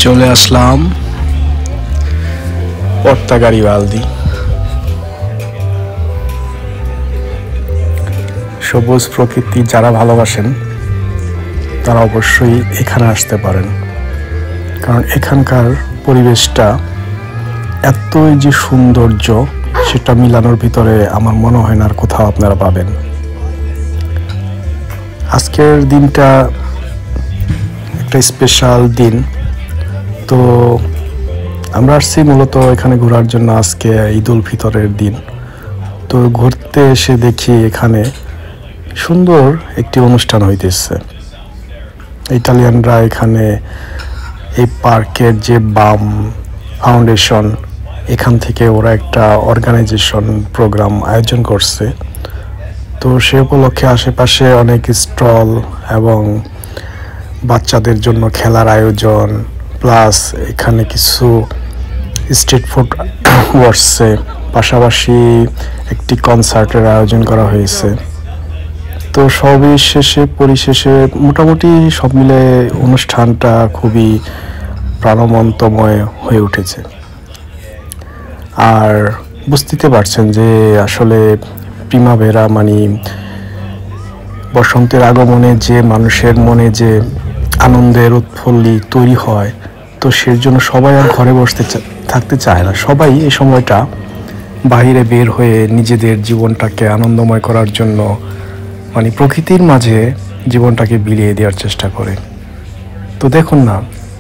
চলে আসলাম পর্তাগাড়ি বালদি। সবুজ প্রকৃতি যারা ভালোবাসেন তারা অবশ্যই এখানে আসতে পারেন, কারণ এখানকার পরিবেশটা এতই যে সৌন্দর্য সেটা মিলানোর ভিতরে আমার মনে হয় না আর কোথাও আপনারা পাবেন। আজকের দিনটা একটা স্পেশাল দিন, তো আমরা আসছি মূলত এখানে ঘোরার জন্য। আজকে ঈদ উল ফিতরের দিন, তো ঘুরতে এসে দেখি এখানে সুন্দর একটি অনুষ্ঠান হইতেছে। ইতালিয়ানরা এখানে এই পার্কের যে বাম ফাউন্ডেশন, এখান থেকে ওরা একটা অর্গানাইজেশন প্রোগ্রাম আয়োজন করছে। তো সে উপলক্ষে আশেপাশে অনেক স্টল এবং বাচ্চাদের জন্য খেলার আয়োজন, প্লাস এখানে কিছু স্ট্রিট ফুড বসছে, পাশাপাশি একটি কনসার্টের আয়োজন করা হয়েছে। তো সবই পরিশেষে মোটামুটি সব মিলে অনুষ্ঠানটা খুবই প্রাণবন্তময় হয়ে উঠেছে। আর বুঝতে পারছেন যে আসলে প্রিমাভেরা মানে বসন্তের আগমনে যে মানুষের মনে যে আনন্দের উৎফুল্লি তৈরি হয়, তো সেই জন্য সবাই আর ঘরে থাকতে চায় না। সবাই এই সময়টা বাইরে বের হয়ে নিজেদের জীবনটাকে আনন্দময় করার জন্য মানে প্রকৃতির মাঝে জীবনটাকে বিলিয়ে দেওয়ার চেষ্টা করে। তো দেখুন না,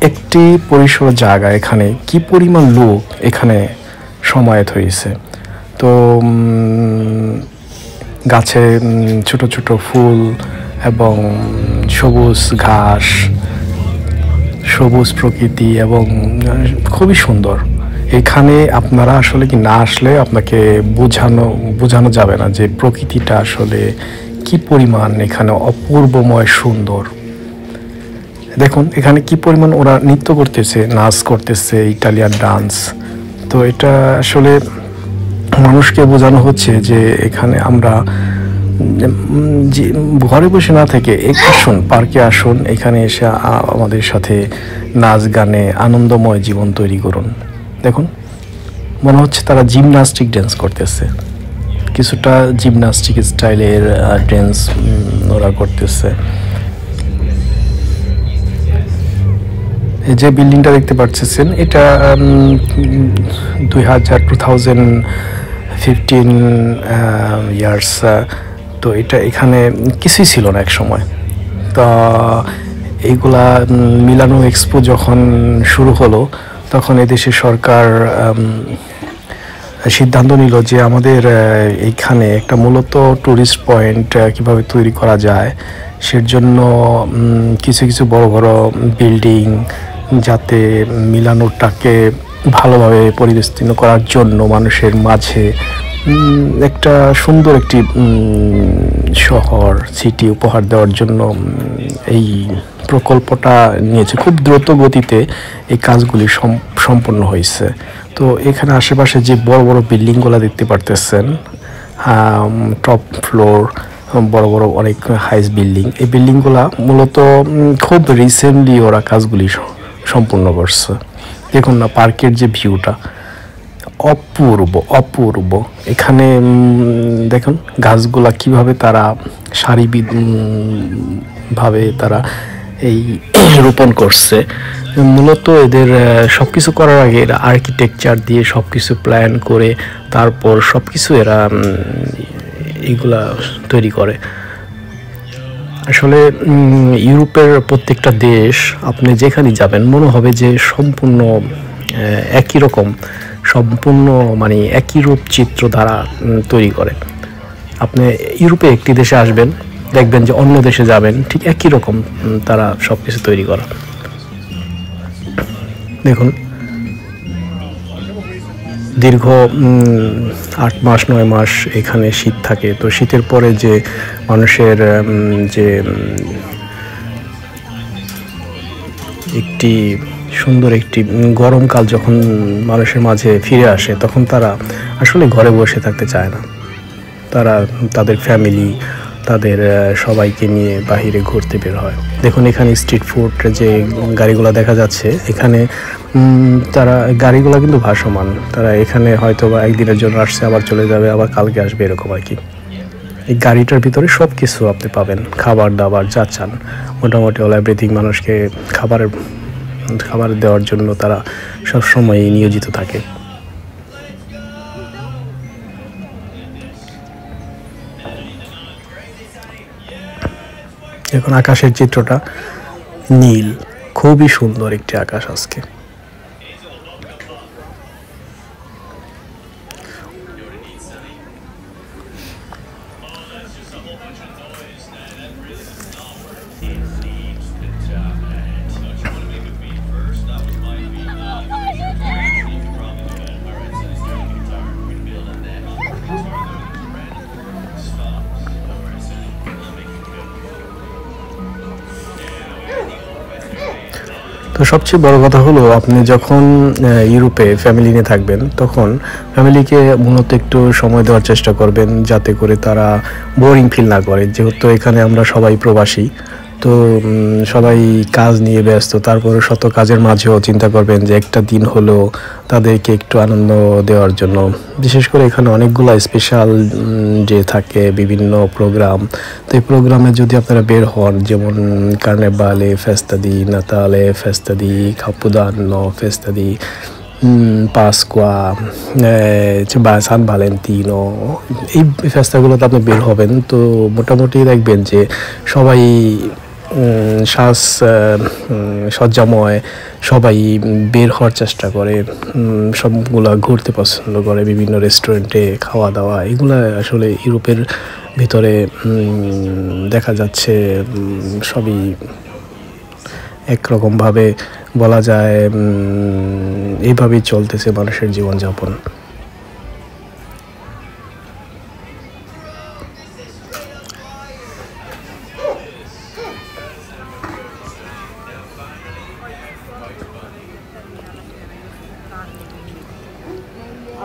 একটি পরিসর জায়গা এখানে কি পরিমাণ লোক এখানে সমায়েত হয়েছে। তো গাছে ছোট ছোট ফুল এবং সবুজ ঘাস, সবুজ প্রকৃতি এবং খুবই সুন্দর। এখানে আপনারা আসলে কি না আসলে আপনাকে বোঝানো যাবে না যে প্রকৃতিটা আসলে কি পরিমাণ এখানে অপূর্বময় সুন্দর। দেখুন এখানে কি পরিমাণ ওরা নৃত্য করতেছে, নাচ করতেছে, ইটালিয়ান ডান্স। তো এটা আসলে মানুষকে বোঝানো হচ্ছে যে এখানে আমরা ঘরে বসে না থেকে আসুন, পার্কে আসুন, এখানে এসে আমাদের সাথে নাচ গানে আনন্দময় জীবন তৈরি করুন। দেখুন মনে হচ্ছে তারা জিমনাস্টিক ড্যান্স করতেছে, কিছুটা জিমনাস্টিক স্টাইলের ড্যান্স ওরা করতেছে। এই যে বিল্ডিংটা দেখতে পাচ্ছেন, এটা 2015 ইয়ার্স। তো এটা এখানে কিছুই ছিল না এক সময়। তো এইগুলা মিলানো এক্সপো যখন শুরু হলো, তখন এদেশের সরকার সিদ্ধান্ত নিল যে আমাদের এইখানে একটা মূলত ট্যুরিস্ট পয়েন্ট কিভাবে তৈরি করা যায়, সেজন্য কিছু কিছু বড় বড় বিল্ডিং যাতে মিলানোটাকে ভালোভাবে পরিবেষ্টিত করার জন্য মানুষের মাঝে একটা সুন্দর একটি শহর সিটি উপহার দেওয়ার জন্য এই প্রকল্পটা নিয়েছে। খুব দ্রুত গতিতে এই কাজগুলি সম্পন্ন হয়েছে। তো এখানে আশেপাশে যে বড় বড় বিল্ডিংগুলো দেখতে পারতেছেন, টপ ফ্লোর বড় বড় অনেক হাইস বিল্ডিং, এই বিল্ডিংগুলো মূলত খুব রিসেন্টলি ওরা কাজগুলি সম্পূর্ণ করছে। দেখুন না পার্কের যে ভিউটা অপূর্ব। এখানে দেখুন গাছগুলা কিভাবে তারা সারিবদ্ধভাবে তারা এই রোপণ করছে। মূলত এদের সবকিছু করার আগে এরা আর্কিটেকচার দিয়ে সবকিছু প্ল্যান করে তারপর সবকিছু এরা এইগুলা তৈরি করে। আসলে ইউরোপের প্রত্যেকটা দেশ আপনি যেখানে যাবেন মনে হবে যে সম্পূর্ণ একই রকম, সম্পূর্ণ মানে একই রূপ চিত্র দ্বারা তৈরি করে। আপনি ইউরোপে একটি দেশে আসবেন, দেখবেন যে অন্য দেশে যাবেন ঠিক একই রকম তারা সব কিছু তৈরি করা। দেখুন দীর্ঘ 8 মাস 9 মাস এখানে শীত থাকে। তো শীতের পরে যে মানুষের যে একটি সুন্দর একটি গরমকাল যখন মানুষের মাঝে ফিরে আসে, তখন তারা আসলে ঘরে বসে থাকতে চায় না। তারা তাদের ফ্যামিলি, তাদের সবাইকে নিয়ে বাহিরে ঘুরতে বের হয়। দেখুন এখানে স্ট্রিট ফুড যে গাড়িগুলো দেখা যাচ্ছে, এখানে তারা গাড়িগুলো কিন্তু ভাসমান, তারা এখানে হয়তো বা একদিনের জন্য আসছে, আবার চলে যাবে, আবার কালকে আসবে, এরকম আর কি। এই গাড়িটার ভিতরে সব কিছু আপনি পাবেন, খাবার দাবার যা চান মোটামুটি অল এভরিথিং। মানুষকে খাবার দেওয়ার জন্য তারা সবসময় নিয়োজিত থাকে। এখন আকাশের চিত্রটা নীল, খুবই সুন্দর একটি আকাশ আজকে। তো সবচেয়ে বড় কথা হলো, আপনি যখন ইউরোপে ফ্যামিলি নিয়ে থাকবেন তখন ফ্যামিলিকে মূলত একটু সময় দেওয়ার চেষ্টা করবেন, যাতে করে তারা বোরিং ফিল না করে। যেহেতু এখানে আমরা সবাই প্রবাসী, তো সবাই কাজ নিয়ে ব্যস্ত, তারপরে শত কাজের মাঝেও চিন্তা করবেন যে একটা দিন হলো তাদেরকে একটু আনন্দ দেওয়ার জন্য। বিশেষ করে এখানে অনেকগুলো স্পেশাল ডে থাকে, বিভিন্ন প্রোগ্রাম। তো এই প্রোগ্রামে যদি আপনারা বের হন, যেমন কার্নেভালে, ফেস্তা দি নাতালে, ফেস্তা দি কাপুদানো, ফেস্তা দি পাসকোয়া, সান ভ্যালেন্টিনো, এই ফেস্তাগুলোতে আপনি বের হবেন, তো মোটামুটি দেখবেন যে সবাই সজ্জাময়, সবাই বের হওয়ার চেষ্টা করে, সবগুলা ঘুরতে পছন্দ করে, বিভিন্ন রেস্টুরেন্টে খাওয়া দাওয়া। এগুলো আসলে ইউরোপের ভিতরে দেখা যাচ্ছে সবই একরকমভাবে বলা যায়, এইভাবেই চলতেছে মানুষের জীবনযাপন।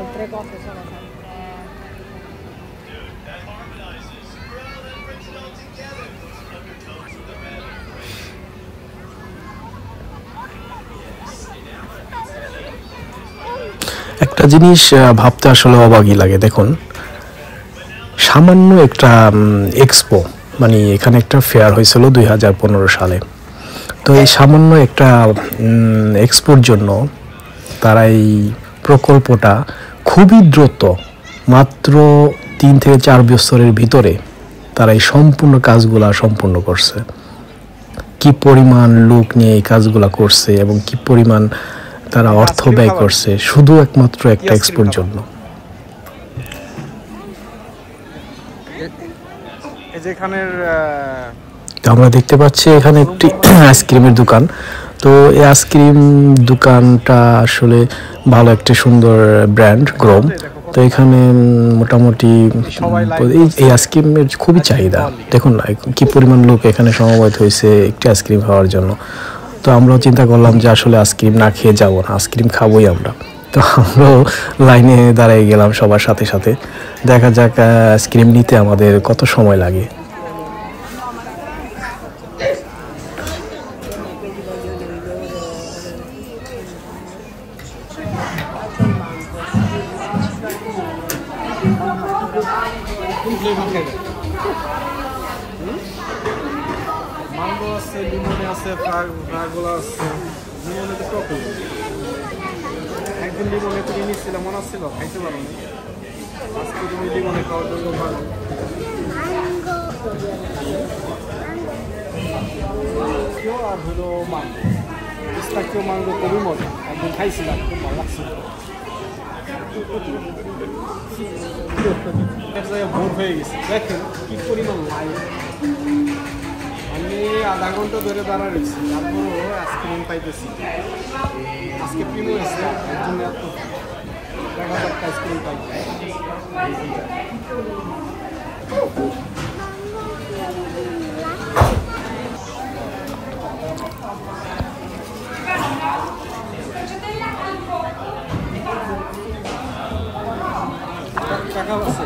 Altre cose sono sempre একটা জিনিস ভাবতে আসলে অবাকই লাগে। দেখুন, সামান্য একটা এক্সপো, মানে এখানে একটা ফেয়ার হয়েছিল 2015 সালে। তো এই সামান্য একটা এক্সপোর জন্য তারা এই প্রকল্পটা খুবই দ্রুত, মাত্র 3 থেকে 4 বছরের ভিতরে তারা এই সম্পূর্ণ কাজগুলা সম্পূর্ণ করছে। কি পরিমাণ লোক নিয়ে এই কাজগুলা করছে এবং কি পরিমাণ তারা অর্থ ব্যয় করছে শুধু একমাত্র একটা এক্সপোর জন্য। আমরা দেখতে পাচ্ছি এখানে একটি আইসক্রিমের দোকান। তো এই আইসক্রিম দোকানটা আসলে ভালো একটা সুন্দর ব্র্যান্ড, গ্রোম। তো এখানে মোটামুটি এই আইসক্রিমের খুবই চাহিদা। দেখুন না কি পরিমাণ লোক এখানে সমবেত হয়েছে একটি আইসক্রিম খাওয়ার জন্য। তো আমরাও চিন্তা করলাম যে আসলে আইসক্রিম না খেয়ে যাবো না, আইসক্রিম খাবোই আমরা। তো আমরাও লাইনে দাঁড়িয়ে গেলাম সবার সাথে সাথে। দেখা যাক আইসক্রিম নিতে আমাদের কত সময় লাগে। ম্যাঙ্গো আছে, লিমনে আছে, ফ্রাগোলা আছে, লিমনে তো টক। একদিন লিমনে তুমি নিচ্ছিলাম, মনে ছিল, খাইতে পারো না। আজকে তুমি লিমনে খাওয়ার জন্য ভালো। আর হলো ম্যাঙ্গো, পিস্তাকিও ম্যাঙ্গো খুবই মজা। একদিন খাইছিলাম, খুব ভালো লাগছিল। এক জায়গায় ভোর হয়ে গেছে, দেখেন কি পরিমাণ লাইন। আমি আধা ঘন্টা ধরে দাঁড়া রয়েছি, তারপরও আইসক্রিম পাইতেছি। আজকে প্রিমো এসে এর জন্য এত দেখা যাক আইসক্রিম পাই। টাকা আছে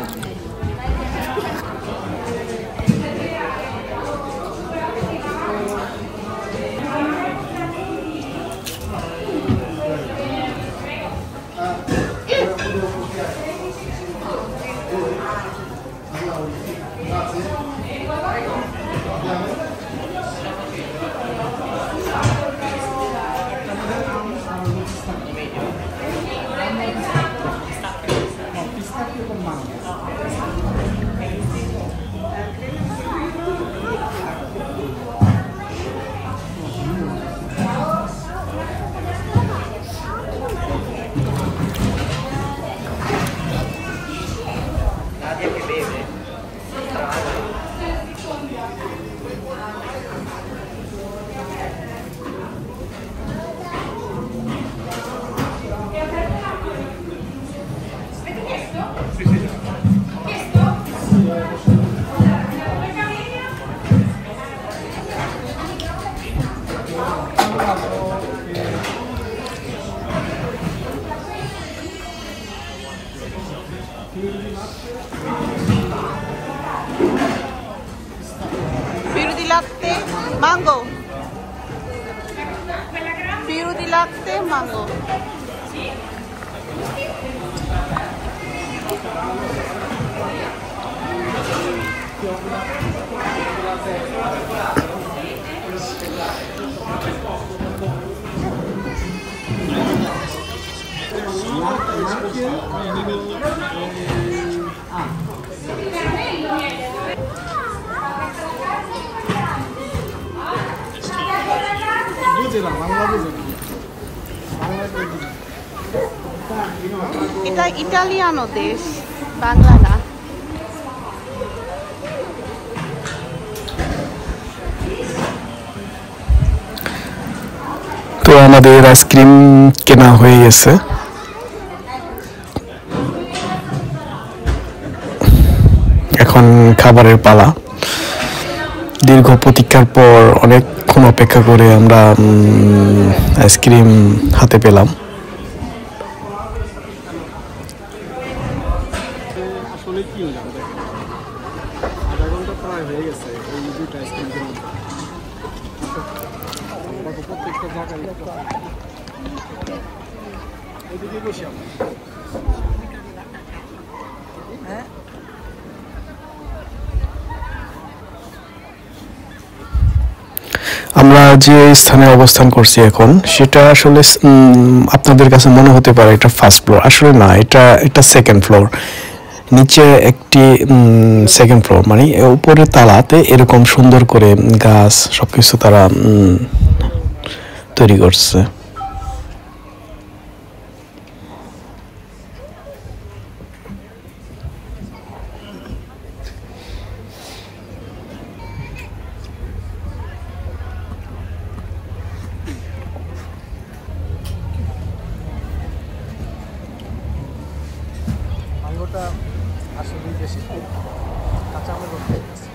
Piru di latte, mango. Piru di latte, mango. এটা ইতালিয়ানো দেশ, বাংলা না। তো আমাদের আইসক্রিম কেনা হয়ে গেছে। এখন খাবারের পালা। দীর্ঘ প্রতীক্ষার পর অনেকক্ষণ অপেক্ষা করে আমরা আইসক্রিম হাতে পেলাম। আসলে কি হলাম আধা ঘন্টা প্রায় হয়ে গেছে এই দুইটা আইসক্রিম কেনার। প্রত্যেকটা জায়গায় এদিকে বসে আমরা আমরা যে স্থানে অবস্থান করছি এখন সেটা আসলে আপনাদের কাছে মনে হতে পারে এটা ফার্স্ট ফ্লোর, আসলে না, এটা সেকেন্ড ফ্লোর। নিচে একটি সেকেন্ড ফ্লোর, মানে উপরে তালাতে এরকম সুন্দর করে গাছ সবকিছু তারা তৈরি করছে। আঙ্গুরটা আসলেই বেশি কাঁচা আমের রোগ হয়ে গেছে।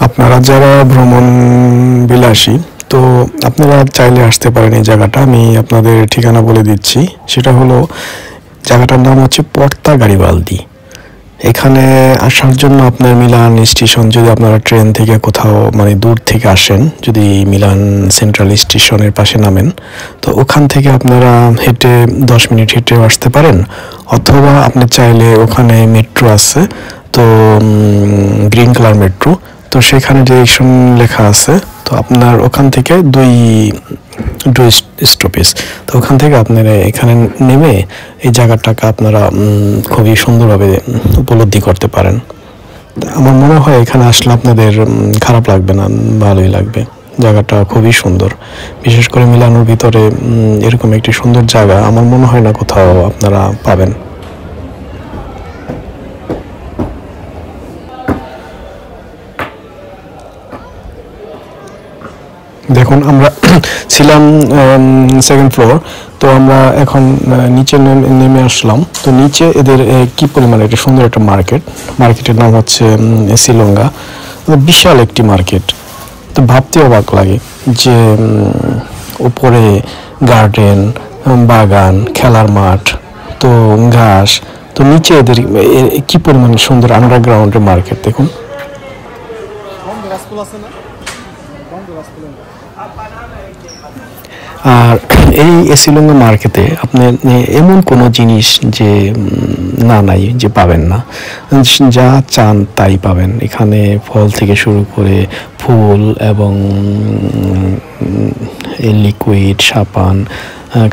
আপনারা যারা ভ্রমণ বিলাসী তো আপনারা চাইলে আসতে পারেন এই জায়গাটা। আমি আপনাদের ঠিকানা বলে দিচ্ছি, সেটা হলো জায়গাটার নাম হচ্ছে পর্তা গারিবালদি। এখানে আসার জন্য আপনার মিলান স্টেশন, যদি আপনারা ট্রেন থেকে কোথাও মানে দূর থেকে আসেন, যদি মিলান সেন্ট্রাল স্টেশনের পাশে নামেন, তো ওখান থেকে আপনারা হেঁটে 10 মিনিট হেঁটেও আসতে পারেন, অথবা আপনি চাইলে ওখানে মেট্রো আছে, তো গ্রিন কালার মেট্রো, তো সেখানে ডিরেকশন লেখা আছে, তো আপনার ওখান থেকে দুই স্টপেজ, তো ওখান থেকে আপনারা এখানে নেমে এই জায়গাটাকে আপনারা খুবই সুন্দরভাবে উপলব্ধি করতে পারেন। আমার মনে হয় এখানে আসলে আপনাদের খারাপ লাগবে না, ভালোই লাগবে। জায়গাটা খুবই সুন্দর, বিশেষ করে মিলানোর ভিতরে এরকম একটি সুন্দর জায়গা আমার মনে হয় না কোথাও আপনারা পাবেন। দেখুন আমরা ছিলাম সেকেন্ড ফ্লোর, তো আমরা এখন নিচে নেমে আসলাম। তো নিচে এদের কি পরিমাণে একটা সুন্দর একটা মার্কেটের নাম হচ্ছে এসিলঙ্গা, বিশাল একটি মার্কেট। তো ভাবতে অবাক লাগে যে উপরে গার্ডেন, বাগান, খেলার মাঠ, তো ঘাস, তো নিচে এদের কি পরিমাণে সুন্দর আন্ডারগ্রাউন্ডের মার্কেট দেখুন। আর এই এসিলঙ্গা মার্কেটে আপনি এমন কোনো জিনিস যে না নাই যে পাবেন না, যা চান তাই পাবেন এখানে। ফল থেকে শুরু করে ফুল এবং লিকুইড, সাবান,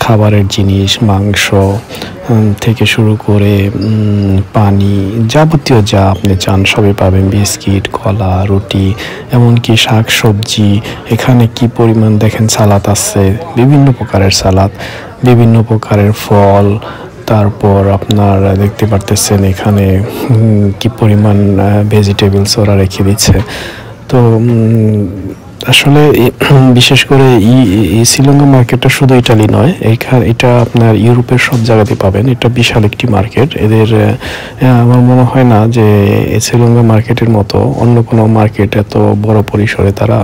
খাবারের জিনিস, মাংস থেকে শুরু করে পানি, যাবতীয় যা আপনি চান সবই পাবেন। বিস্কিট, কলা, রুটি, এমনকি শাক সবজি। এখানে কি পরিমাণ দেখেন সালাদ আছে, বিভিন্ন প্রকারের সালাদ, বিভিন্ন প্রকারের ফল। তারপর আপনার দেখতে পারতেছেন এখানে কি পরিমাণ ভেজিটেবলস ওরা রেখে দিচ্ছে। তো আসলে বিশেষ করে এই শ্রীলঙ্কা মার্কেটটা শুধু ইটালি নয়, এটা আপনার ইউরোপের সব জায়গাতে পাবেন। এটা বিশাল একটি মার্কেট। এদের আমার মনে হয় না যে শ্রীলঙ্কা মার্কেটের মতো অন্য কোনো মার্কেট এত বড় পরিসরে তারা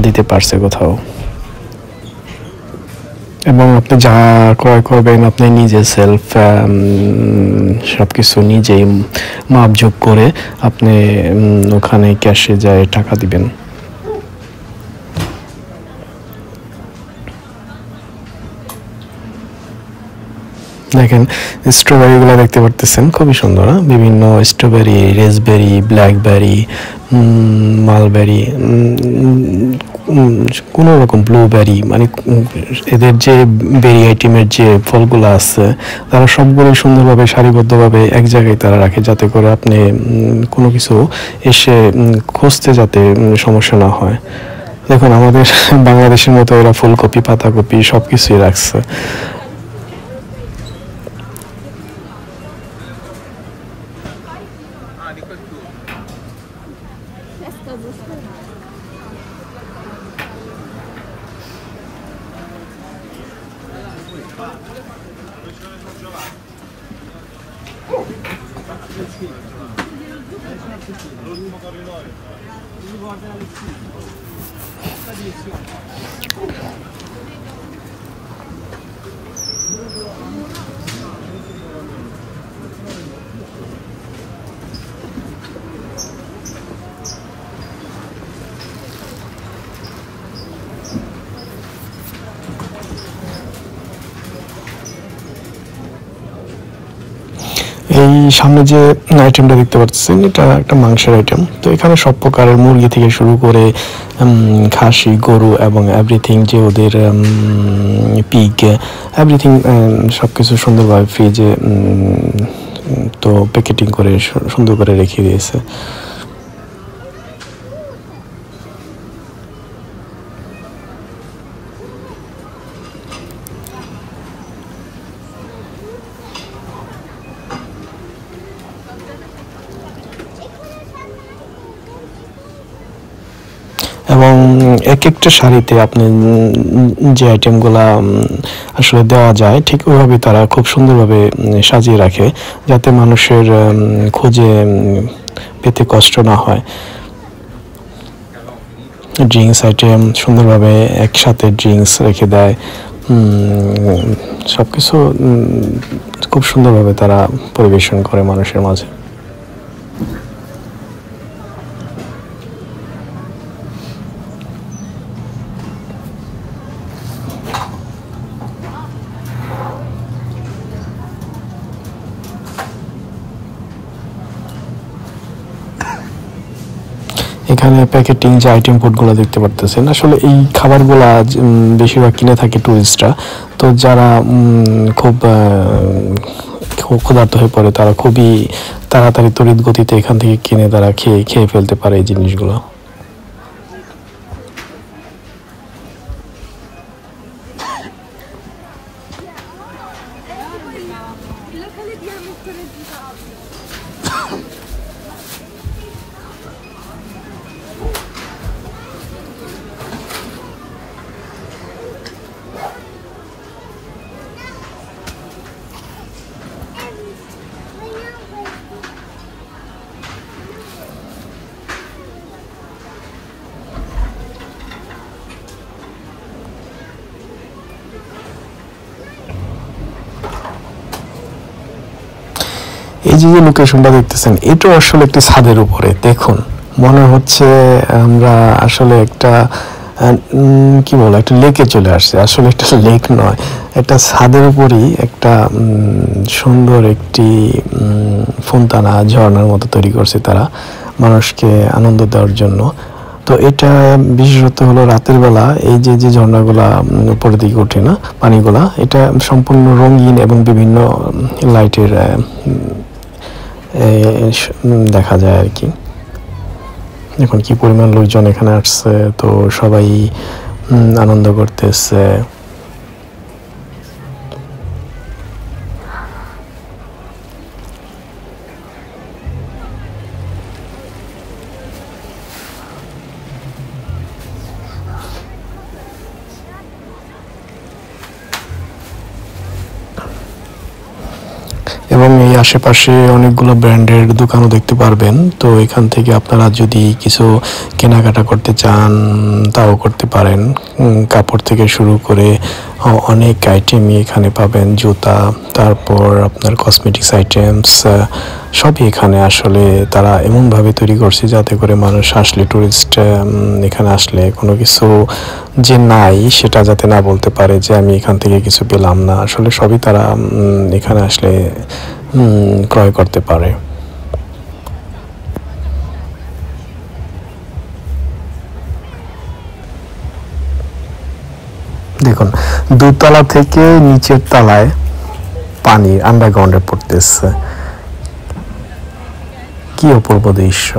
দিতে পারছে কোথাও। এবং আপনি যা ক্রয় করবেন আপনি নিজে সেলফ সব কিছু নিজেই মাপযোগ করে আপনি ওখানে ক্যাশে যায় টাকা দিবেন। দেখেন স্ট্রবেরিগুলো দেখতে পারতেছেন, খুবই সুন্দর। বিভিন্ন স্ট্রবেরি, রেসবেরি, ব্ল্যাকবেরি, মালবেরি, কোনো রকম ব্লুবেরি, মানে এদের যে বেরি আইটেমের যে ফলগুলো আছে তারা সবগুলো সুন্দরভাবে সারিবদ্ধভাবে এক জায়গায় তারা রাখে, যাতে করে আপনি কোনো কিছু এসে খুঁজতে যাতে সমস্যা না হয়। দেখুন আমাদের বাংলাদেশের মতো এরা ফুলকপি, পাতাকপি সব কিছুই রাখছে। এই সামনে যে আইটেমটা দেখতে পাচ্ছেন এটা একটা মাংসের আইটেম। তো এখানে সব প্রকারের মুরগি থেকে শুরু করে খাসি, গরু এবং এভরিথিং, যে ওদের পিগ, এভরিথিং সব কিছু সুন্দরভাবে ফ্রিজে তো প্যাকেটিং করে সুন্দর করে রেখে দিয়েছে। এবং এক একটা শাড়িতে আপনি যে আইটেমগুলা আসলে দেওয়া যায় ঠিক ওইভাবে তারা খুব সুন্দরভাবে সাজিয়ে রাখে, যাতে মানুষের খুঁজে পেতে কষ্ট না হয়। ড্রিঙ্কস আইটেম সুন্দরভাবে একসাথে ড্রিঙ্কস রেখে দেয়, সব কিছু খুব সুন্দরভাবে তারা পরিবেশন করে মানুষের মাঝে। এখানে প্যাকেটিং যে আইটেম ফুডগুলো দেখতে পারতেছেন, আসলে এই খাবারগুলা বেশিরভাগ কিনে থাকে টুরিস্টরা। তো যারা খুব ক্ষুধার্ত হয়ে পড়ে তারা খুবই তাড়াতাড়ি তড়িৎ গতিতে এখান থেকে কিনে তারা খেয়ে ফেলতে পারে এই জিনিসগুলো। এই যে লোকেশনটা দেখতেছেন এটা আসলে একটি ছাদের উপরে। দেখুন মনে হচ্ছে আমরা আসলে একটা কি বলে একটা লেকে চলে আসছে, আসলে একটা লেক নয়, একটা ছাদের উপরই একটা সুন্দর একটি ফোন্তানা ঝর্ণার মতো তৈরি করছে তারা মানুষকে আনন্দ দেওয়ার জন্য। তো এটা বিশেষত হলো রাতের বেলা এই যে যে ঝর্ণাগুলা উপরের দিকে ওঠে না পানিগুলা, এটা সম্পূর্ণ রঙিন এবং বিভিন্ন লাইটের দেখা যায় আর কি। দেখুন কি পরিমাণ লোকজন এখানে আসছে, তো সবাই আনন্দ করতেছে। এবং এই আশেপাশে অনেকগুলো ব্র্যান্ডের দোকানও দেখতে পারবেন। তো এখান থেকে আপনারা যদি কিছু কেনাকাটা করতে চান তাও করতে পারেন। কাপড় থেকে শুরু করে অনেক আইটেমই এখানে পাবেন, জুতা, তারপর আপনার কসমেটিক্স আইটেমস সবই এখানে আসলে তারা এমনভাবে তৈরি করছে যাতে করে মানুষ আসলে টুরিস্ট এখানে আসলে কোনো কিছু যে নাই সেটা যাতে না বলতে পারে যে আমি এখান থেকে কিছু পেলাম না। আসলে সবই তারা এখানে আসলে ক্রয় করতে পারে। দেখুন দোতলা থেকে নিচের তলায় পানি আন্ডারগ্রাউন্ডে পড়তেছে, কি অপূর্ব দৃশ্য।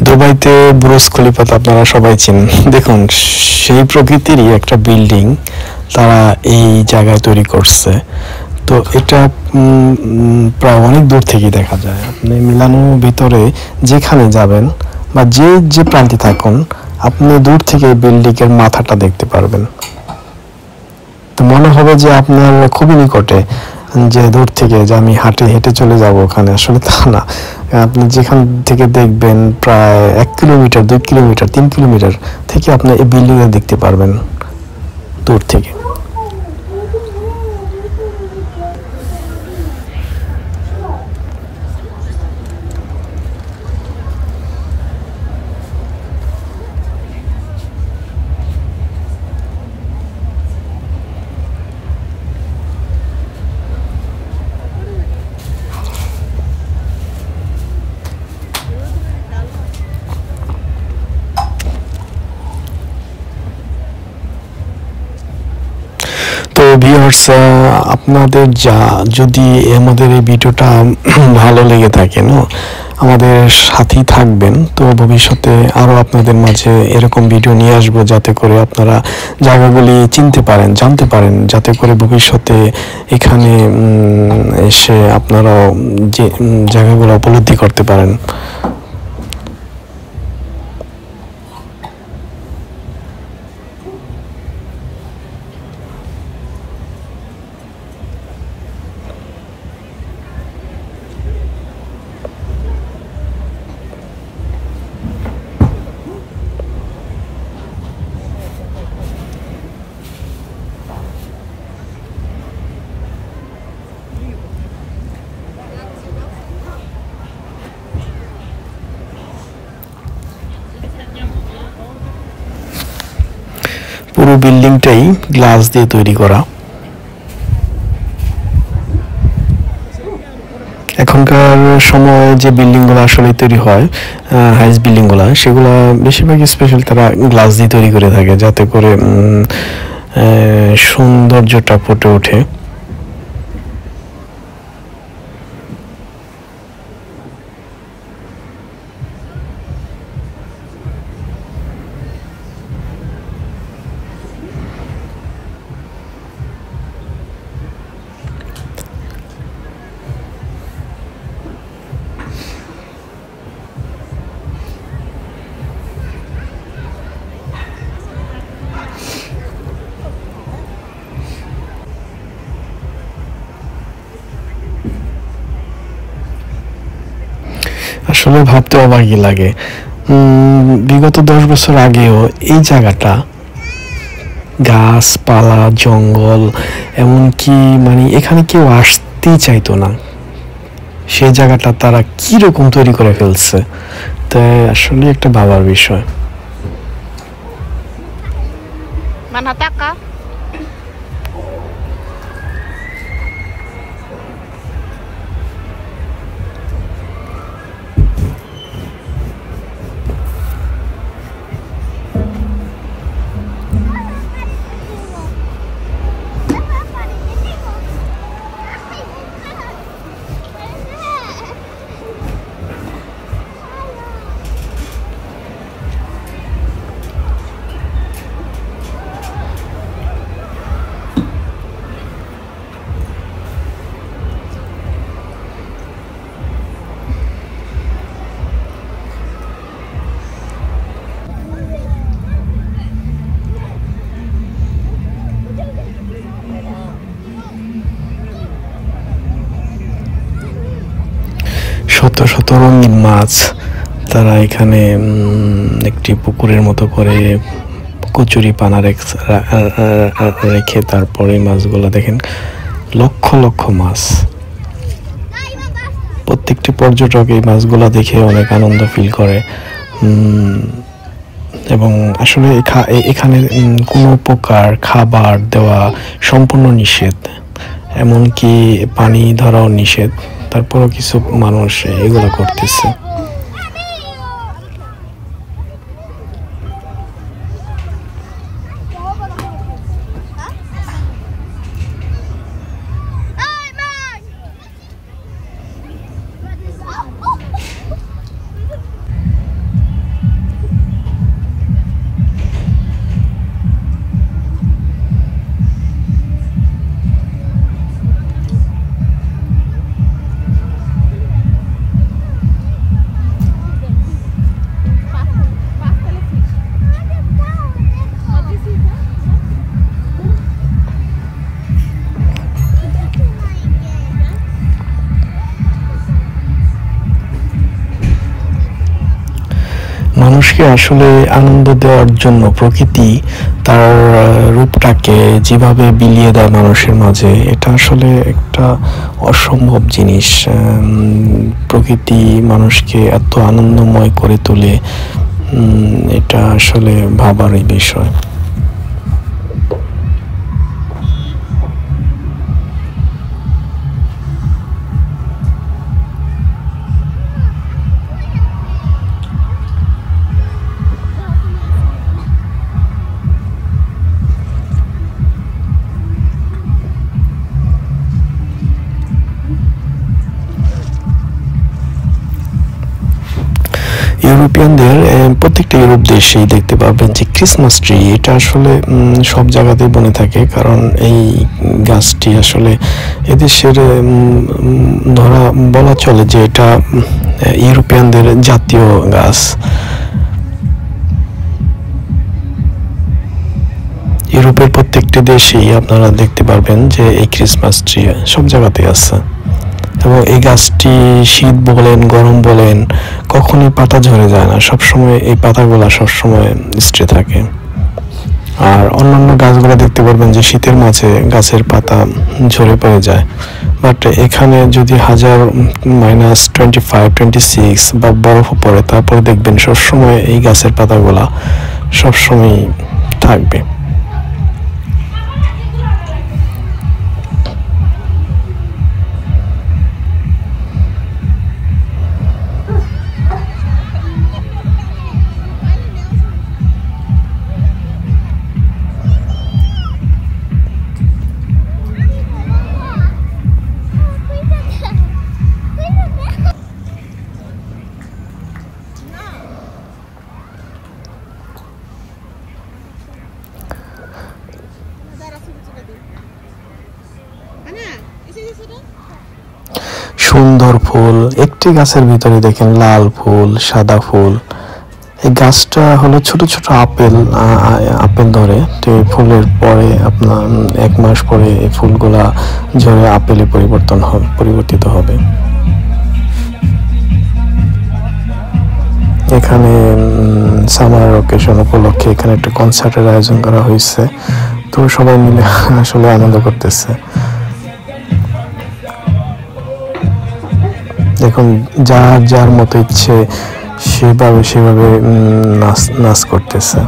দুবাইতে বুরুজ খলিফা আপনারা সবাই চেনেন। দেখুন সেই প্রকৃতিরই একটা বিল্ডিং তারা এই জায়গায় তৈরি করছে। তো এটা প্রায় অনেক দূর থেকে দেখা যায়। আপনি মিলানোর ভিতরে যেখানে যাবেন বা যে যে প্রান্তে থাকুন আপনি দূর থেকে বিল্ডিংয়ের মাথাটা দেখতে পারবেন। তো মনে হবে যে আপনার খুবই নিকটে, যে দূর থেকে যে আমি হাঁটে হেঁটে চলে যাব ওখানে, আসলে তা না। আপনি যেখান থেকে দেখবেন প্রায় 1 কিলোমিটার 2 কিলোমিটার 3 কিলোমিটার থেকে আপনি এই বিল্ডিং দেখতে পারবেন দূর থেকে। তো ভিউয়ার্স আপনাদের যদি আমাদের এই ভিডিওটা ভালো লেগে থাকে না, আমাদের সাথেই থাকবেন। তো ভবিষ্যতে আরও আপনাদের মাঝে এরকম ভিডিও নিয়ে আসবো যাতে করে আপনারা জায়গাগুলি চিনতে পারেন, জানতে পারেন, যাতে করে ভবিষ্যতে এখানে এসে আপনারাও যে জায়গাগুলো উপলব্ধি করতে পারেন। পুরো বিল্ডিংটাই গ্লাস দিয়ে তৈরি করা। এখনকার সময় যে বিল্ডিংগুলো আসলে তৈরি হয়, হাইস বিল্ডিংগুলো, সেগুলো বেশিরভাগ স্পেশাল তারা গ্লাস দিয়ে তৈরি করে থাকে যাতে করে সৌন্দর্যটা ফুটে ওঠে। আসলে ভাবতে অবাকই লাগে। বিগত 10 বছর আগেও এই জায়গাটা গাছপালা, জঙ্গল, এমনকি মানে এখানে কেউ আসতেই চাইতো না। সেই জায়গাটা তারা কিরকম তৈরি করে ফেলছে, তাই আসলে একটা ভাবার বিষয়। Manhataka? শত শত রঙিন মাছ তারা এখানে একটি পুকুরের মতো করে কচুরি পানা রেখে তারপরে মাছগুলো দেখেন, লক্ষ লক্ষ মাছ। প্রত্যেকটি পর্যটক এই মাছগুলো দেখে অনেক আনন্দ ফিল করে। এবং আসলে এখানে কোনো প্রকার খাবার দেওয়া সম্পূর্ণ নিষেধ, এমনকি পানি ধরাও নিষেধ। তারপরও কিছু মানুষ এগুলো করতেছে। মানুষকে আসলে আনন্দ দেওয়ার জন্য প্রকৃতি তার রূপটাকে যেভাবে বিলিয়ে দেয় মানুষের মাঝে, এটা আসলে একটা অসম্ভব জিনিস। প্রকৃতি মানুষকে এত আনন্দময় করে তোলে, এটা আসলে ভাবারই বিষয়। ইউরোপিয়ানদের প্রত্যেকটা ইউরোপ দেশেই দেখতে পাবেন যে ক্রিসমাস ট্রি, এটা আসলে সব জায়গাতেই বনে থাকে। কারণ এই গাছটি আসলে এদেশের বলা চলে যে এটা ইউরোপিয়ানদের জাতীয় গাছ। ইউরোপের প্রত্যেকটি দেশেই আপনারা দেখতে পারবেন যে এই ক্রিসমাস ট্রি সব জায়গাতেই আছে। এবং এই গাছটি শীত বলেন গরম বলেন কখনোই পাতা ঝরে যায় না, সবসময় এই পাতাগুলা সবসময় স্থির থাকে। আর অন্যান্য গাছগুলো দেখতে পারবেন যে শীতের মাঝে গাছের পাতা ঝরে পড়ে যায়, বাট এখানে যদি -25-26 বা বরফ পড়ে, তারপরে দেখবেন সবসময় এই গাছের পাতাগুলা সবসময় থাকবে। সুন্দর ফুল, একটি গাছের ভিতরে দেখেন লাল ফুল, সাদা ফুল। এই গাছটা হলো ছোট ছোট আপেল ধরে, তো এই ফুলের পরে আপনার 1 মাস পরে এই ফুলগুলা ঝরে আপেলে পরিবর্তিত হবে। এখানে সামার অকেশন উপলক্ষে এখানে একটা কনসার্টের আয়োজন করা হয়েছে, তো সবাই মিলে আসলে আনন্দ করতেছে। দেখুন যার যার মতো ইচ্ছে সেভাবে নাচ করতেছে।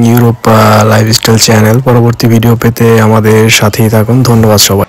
ইউরোপ লাইফস্টাইল চ্যানেল পরবর্তী ভিডিও পেতে আমাদের সাথেই থাকুন। ধন্যবাদ সবাই।